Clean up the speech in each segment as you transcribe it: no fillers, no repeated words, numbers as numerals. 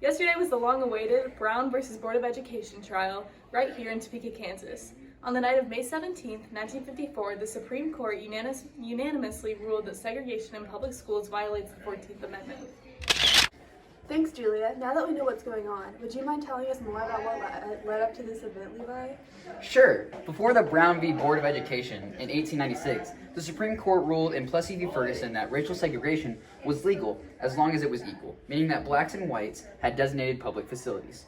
Yesterday was the long-awaited Brown versus Board of Education trial right here in Topeka, Kansas. On the night of May 17, 1954, the Supreme Court unanimously ruled that segregation in public schools violates the 14th Amendment. Thanks, Julia. Now that we know what's going on, would you mind telling us more about what led up to this event, Levi? Sure. Before the Brown v. Board of Education in 1896, the Supreme Court ruled in Plessy v. Ferguson that racial segregation was legal as long as it was equal, meaning that blacks and whites had designated public facilities.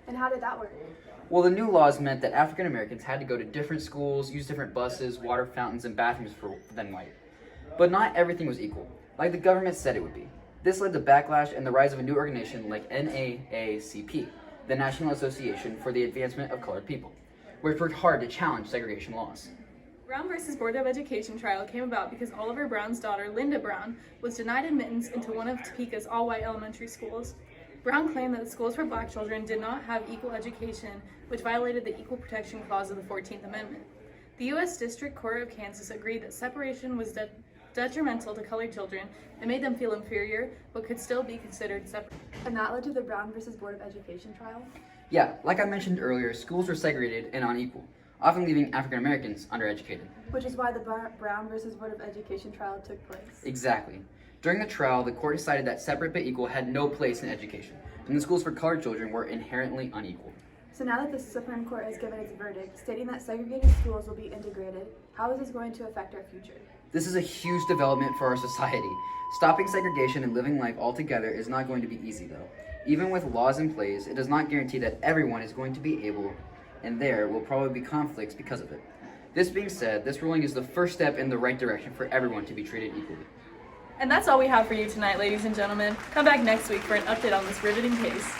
And how did that work? Well, the new laws meant that African Americans had to go to different schools, use different buses, water fountains, and bathrooms than white. But not everything was equal, like the government said it would be. This led to backlash and the rise of a new organization like NAACP, the National Association for the Advancement of Colored People, which worked hard to challenge segregation laws. Brown versus Board of Education trial came about because Oliver Brown's daughter, Linda Brown, was denied admittance into one of Topeka's all-white elementary schools. Brown claimed that the schools for black children did not have equal education, which violated the Equal Protection Clause of the 14th Amendment. The U.S. District Court of Kansas agreed that separation was detrimental to colored children and made them feel inferior, but could still be considered separate. And that led to the Brown versus Board of Education trial? Yeah, like I mentioned earlier, schools were segregated and unequal, often leaving African Americans undereducated. Which is why the Brown versus Board of Education trial took place. Exactly. During the trial, the court decided that separate but equal had no place in education, and the schools for colored children were inherently unequal. So now that the Supreme Court has given its verdict, stating that segregated schools will be integrated, how is this going to affect our future? This is a huge development for our society. Stopping segregation and living life altogether is not going to be easy, though. Even with laws in place, it does not guarantee that everyone is going to be able, and there will probably be conflicts because of it. This being said, this ruling is the first step in the right direction for everyone to be treated equally. And that's all we have for you tonight, ladies and gentlemen. Come back next week for an update on this riveting case.